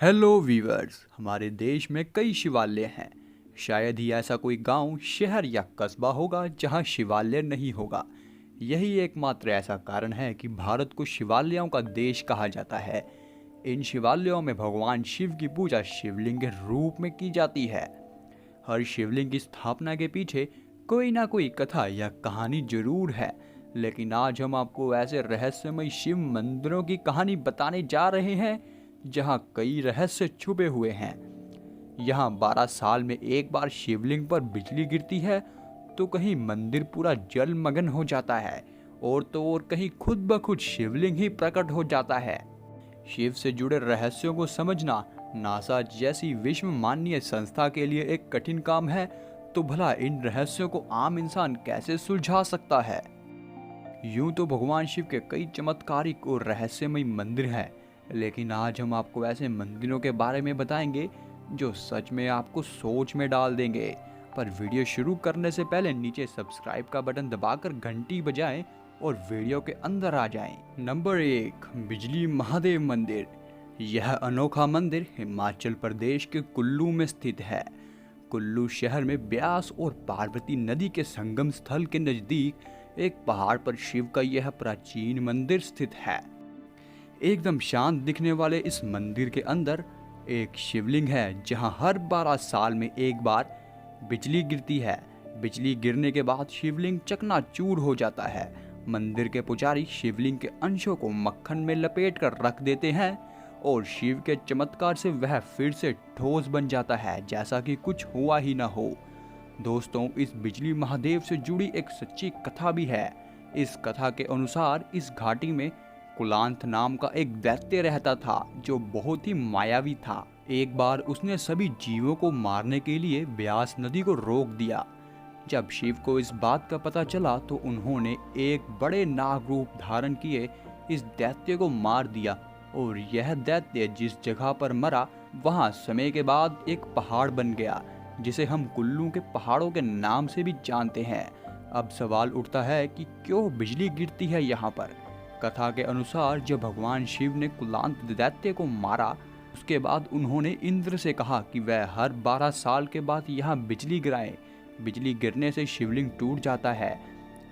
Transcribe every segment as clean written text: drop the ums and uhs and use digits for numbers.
Hello viewers, हमारे देश में कई शिवालय हैं। शायद ही ऐसा कोई गांव, शहर या कस्बा होगा जहां शिवालय नहीं होगा। यही एकमात्र ऐसा कारण है कि भारत को शिवालयों का देश कहा जाता है। इन शिवालयों में भगवान शिव की पूजा शिवलिंग के रूप में की जाती है। हर शिवलिंग की स्थापना के पीछे कोई ना कोई कथा या कहानी जरूर है। लेकिन आज हम आपको ऐसे रहस्यमय शिव मंदिरों की कहानी बताने जा रहे हैं जहां कई रहस्य छुपे हुए हैं। यहाँ 12 साल में एक बार शिवलिंग पर बिजली गिरती है, तो कहीं मंदिर पूरा जलमग्न हो जाता है और तो और कहीं खुद ब खुद शिवलिंग ही प्रकट हो जाता है। शिव से जुड़े रहस्यों को समझना नासा जैसी विश्व मान्य संस्था के लिए एक कठिन काम है, तो भला इन रहस्यों को आम इंसान कैसे सुलझा सकता है। यूं तो भगवान शिव के कई चमत्कारिक और रहस्यमय मंदिर हैं, लेकिन आज हम आपको ऐसे मंदिरों के बारे में बताएंगे जो सच में आपको सोच में डाल देंगे। पर वीडियो शुरू करने से पहले नीचे सब्सक्राइब का बटन दबाकर घंटी बजाएं और वीडियो के अंदर आ जाएं। नंबर 1, बिजली महादेव मंदिर। यह अनोखा मंदिर हिमाचल प्रदेश के कुल्लू में स्थित है। कुल्लू शहर में ब्यास और पार्वती नदी के संगम स्थल के नजदीक एक पहाड़ पर शिव का यह प्राचीन मंदिर स्थित है। एकदम शांत दिखने वाले इस मंदिर के अंदर एक शिवलिंग है जहां हर 12 साल में एक बार बिजली गिरती है। बिजली गिरने के बाद शिवलिंग चकनाचूर हो जाता है। मंदिर के पुजारी शिवलिंग के अंशों को मक्खन में लपेट कर रख देते हैं और शिव के चमत्कार से वह फिर से ठोस बन जाता है, जैसा कि कुछ हुआ ही ना हो। दोस्तों, इस बिजली महादेव से जुड़ी एक सच्ची कथा भी है। इस कथा के अनुसार इस घाटी में कुलांत नाम का एक दैत्य रहता था जो बहुत ही मायावी था। एक बार उसने सभी जीवों को मारने के लिए ब्यास नदी को रोक दिया। जब शिव को इस बात का पता चला तो उन्होंने एक बड़े नाग रूप धारण किए इस दैत्य को मार दिया और यह दैत्य जिस जगह पर मरा वहां समय के बाद एक पहाड़ बन गया, जिसे हम कुल्लू के पहाड़ों के नाम से भी जानते हैं। अब सवाल उठता है कि क्यों बिजली गिरती है यहाँ पर। कथा के अनुसार जब भगवान शिव ने कुलांत दैत्य को मारा, उसके बाद उन्होंने इंद्र से कहा कि वह हर 12 साल के बाद यहाँ बिजली गिराए। बिजली गिरने से शिवलिंग टूट जाता है,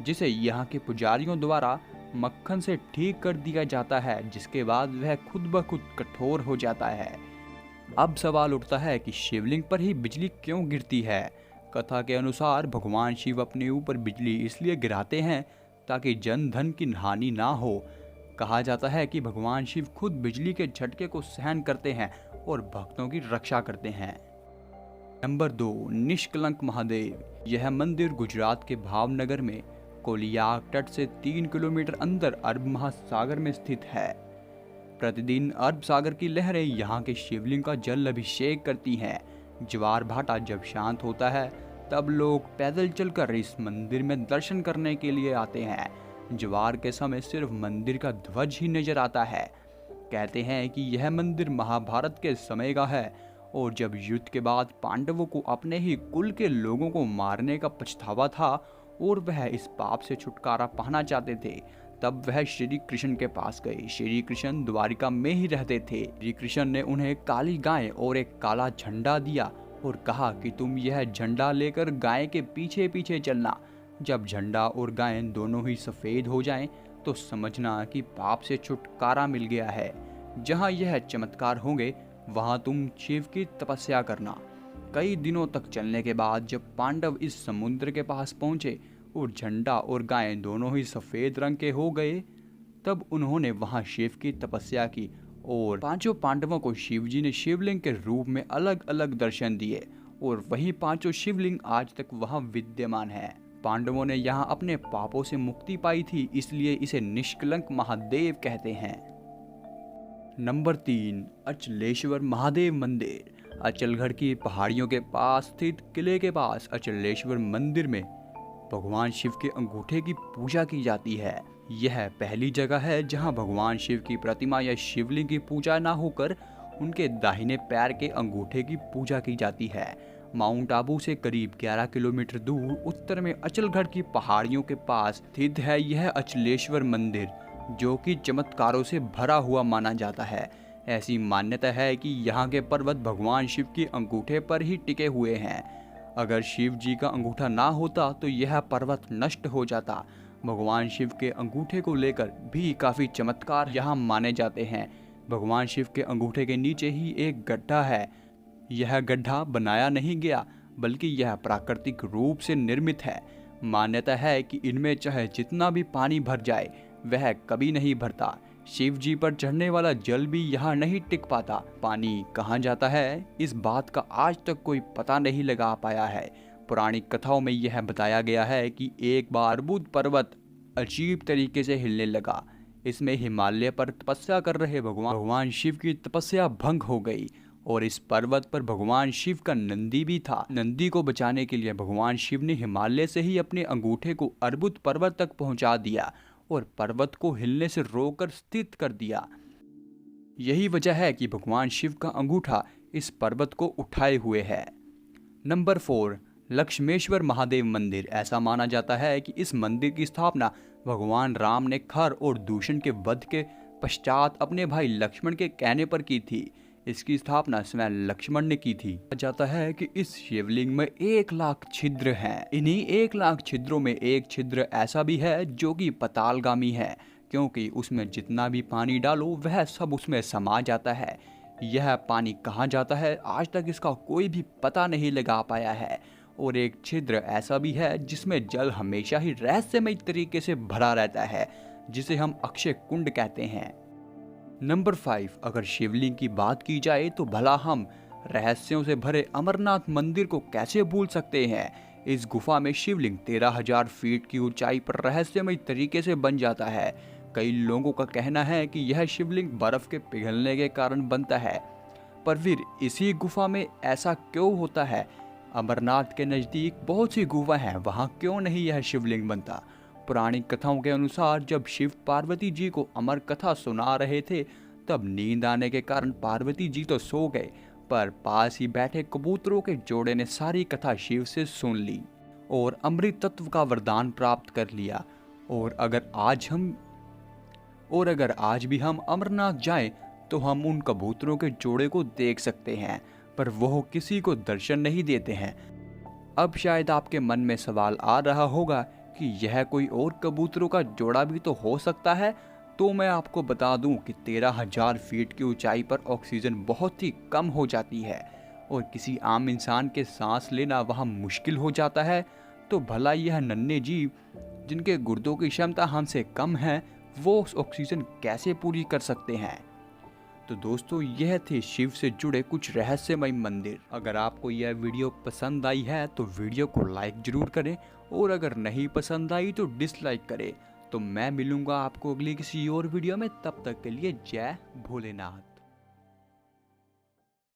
जिसे यहाँ के पुजारियों द्वारा मक्खन से ठीक कर दिया जाता है, जिसके बाद वह खुद ब खुद कठोर हो जाता है। अब सवाल उठता है कि शिवलिंग पर ही बिजली क्यों गिरती है। कथा के अनुसार भगवान शिव अपने ऊपर बिजली इसलिए गिराते हैं ताकि जन धन की हानि ना हो। कहा जाता है कि भगवान शिव खुद बिजली के झटके को सहन करते हैं और भक्तों की रक्षा करते हैं। नंबर 2, निष्कलंक महादेव। यह मंदिर गुजरात के भावनगर में कोलियाक तट से 3 किलोमीटर अंदर अरब महासागर में स्थित है। प्रतिदिन अरब सागर की लहरें यहाँ के शिवलिंग का जल अभिषेक करती हैं। ज्वार भाटा जब शांत होता है तब लोग पैदल चलकर इस मंदिर में दर्शन करने के लिए आते हैं। ज्वार के समय सिर्फ मंदिर का ध्वज ही नजर आता है। कहते हैं कि यह मंदिर महाभारत के समय का है और जब युद्ध के बाद पांडवों को अपने ही कुल के लोगों को मारने का पछतावा था और वह इस पाप से छुटकारा पाना चाहते थे, तब वह श्री कृष्ण के पास गए। श्री कृष्ण द्वारिका में ही रहते थे। श्री कृष्ण ने उन्हें काली गाय और एक काला झंडा दिया और कहा कि तुम यह झंडा लेकर गाय के पीछे पीछे चलना। जब झंडा और गाय दोनों ही सफ़ेद हो जाएं, तो समझना कि पाप से छुटकारा मिल गया है। जहाँ यह चमत्कार होंगे वहाँ तुम शिव की तपस्या करना। कई दिनों तक चलने के बाद जब पांडव इस समुद्र के पास पहुँचे और झंडा और गाय दोनों ही सफ़ेद रंग के हो गए, तब उन्होंने वहाँ शिव की तपस्या की और 5 पांडवों को शिवजी ने शिवलिंग के रूप में अलग अलग दर्शन दिए और वही 5 शिवलिंग आज तक वहाँ विद्यमान है। पांडवों ने यहाँ अपने पापों से मुक्ति पाई थी, इसलिए इसे निष्कलंक महादेव कहते हैं। नंबर 3, अचलेश्वर महादेव मंदिर। अचलगढ़ की पहाड़ियों के पास स्थित किले के पास अचलेश्वर मंदिर में भगवान शिव के अंगूठे की पूजा की जाती है। यह पहली जगह है जहां भगवान शिव की प्रतिमा या शिवलिंग की पूजा ना होकर उनके दाहिने पैर के अंगूठे की पूजा की जाती है। माउंट आबू से करीब 11 किलोमीटर दूर उत्तर में अचलगढ़ की पहाड़ियों के पास स्थित है यह अचलेश्वर मंदिर, जो कि चमत्कारों से भरा हुआ माना जाता है। ऐसी मान्यता है कि यहाँ के पर्वत भगवान शिव के अंगूठे पर ही टिके हुए हैं। अगर शिव जी का अंगूठा ना होता तो यह पर्वत नष्ट हो जाता। भगवान शिव के अंगूठे को लेकर भी काफ़ी चमत्कार यहाँ माने जाते हैं। भगवान शिव के अंगूठे के नीचे ही एक गड्ढा है। यह गड्ढा बनाया नहीं गया, बल्कि यह प्राकृतिक रूप से निर्मित है। मान्यता है कि इनमें चाहे जितना भी पानी भर जाए वह कभी नहीं भरता। शिव जी पर चढ़ने वाला जल भी यहाँ नहीं टिक पाता। पानी कहाँ जाता है, इस बात का आज तक कोई पता नहीं लगा पाया है। पुरानी कथाओं में यह बताया गया है कि एक बार अर्बुद पर्वत अजीब तरीके से हिलने लगा। इसमें हिमालय पर तपस्या कर रहे भगवान शिव की तपस्या भंग हो गई और इस पर्वत पर भगवान शिव का नंदी भी था। नंदी को बचाने के लिए भगवान शिव ने हिमालय से ही अपने अंगूठे को अर्बुद पर्वत तक पहुंचा दिया और पर्वत को हिलने से रोककर स्थिर कर दिया। यही वजह है कि भगवान शिव का अंगूठा इस पर्वत को उठाए हुए है। नंबर 4, लक्ष्मेश्वर महादेव मंदिर। ऐसा माना जाता है कि इस मंदिर की स्थापना भगवान राम ने खर और दूषण के वध के पश्चात अपने भाई लक्ष्मण के कहने पर की थी। इसकी स्थापना स्वयं लक्ष्मण ने की थी। कहा जाता है कि इस शिवलिंग में 1 लाख छिद्र हैं। इन्हीं 1 लाख छिद्रों में एक छिद्र ऐसा भी है जो कि पतालगामी है, क्योंकि उसमें जितना भी पानी डालो वह सब उसमें समा जाता है। यह पानी कहाँ जाता है, आज तक इसका कोई भी पता नहीं लगा पाया है। और एक छिद्र ऐसा भी है जिसमें जल हमेशा ही रहस्यमय तरीके से भरा रहता है, जिसे हम अक्षय कुंड कहते हैं। नंबर 5, अगर शिवलिंग की बात की जाए तो भला हम रहस्यों से भरे अमरनाथ मंदिर को कैसे भूल सकते हैं। इस गुफा में शिवलिंग 13,000 फीट की ऊंचाई पर रहस्यमय तरीके से बन जाता है। कई लोगों का कहना है कि यह शिवलिंग बर्फ के पिघलने के कारण बनता है, पर फिर इसी गुफा में ऐसा क्यों होता है। अमरनाथ के नज़दीक बहुत सी गुफा हैं, वहाँ क्यों नहीं यह शिवलिंग बनता। पुरानी कथाओं के अनुसार जब शिव पार्वती जी को अमर कथा सुना रहे थे तब नींद आने के कारण पार्वती जी तो सो गए, पर पास ही बैठे कबूतरों के जोड़े ने सारी कथा शिव से सुन ली और अमृत तत्व का वरदान प्राप्त कर लिया। और अगर आज भी हम अमरनाथ जाएं तो हम उन कबूतरों के जोड़े को देख सकते हैं, पर वह किसी को दर्शन नहीं देते हैं। अब शायद आपके मन में सवाल आ रहा होगा कि यह कोई और कबूतरों का जोड़ा भी तो हो सकता है। तो मैं आपको बता दूं कि 13,000 फीट की ऊंचाई पर ऑक्सीजन बहुत ही कम हो जाती है और किसी आम इंसान के सांस लेना वहाँ मुश्किल हो जाता है। तो भला यह नन्हे जीव जिनके गुर्दों की क्षमता हमसे कम है, वो ऑक्सीजन कैसे पूरी कर सकते हैं। तो दोस्तों, यह थे शिव से जुड़े कुछ रहस्यमय मंदिर। अगर आपको यह वीडियो पसंद आई है तो वीडियो को लाइक जरूर करें, और अगर नहीं पसंद आई तो डिसलाइक करें। तो मैं मिलूंगा आपको अगली किसी और वीडियो में, तब तक के लिए जय भोलेनाथ।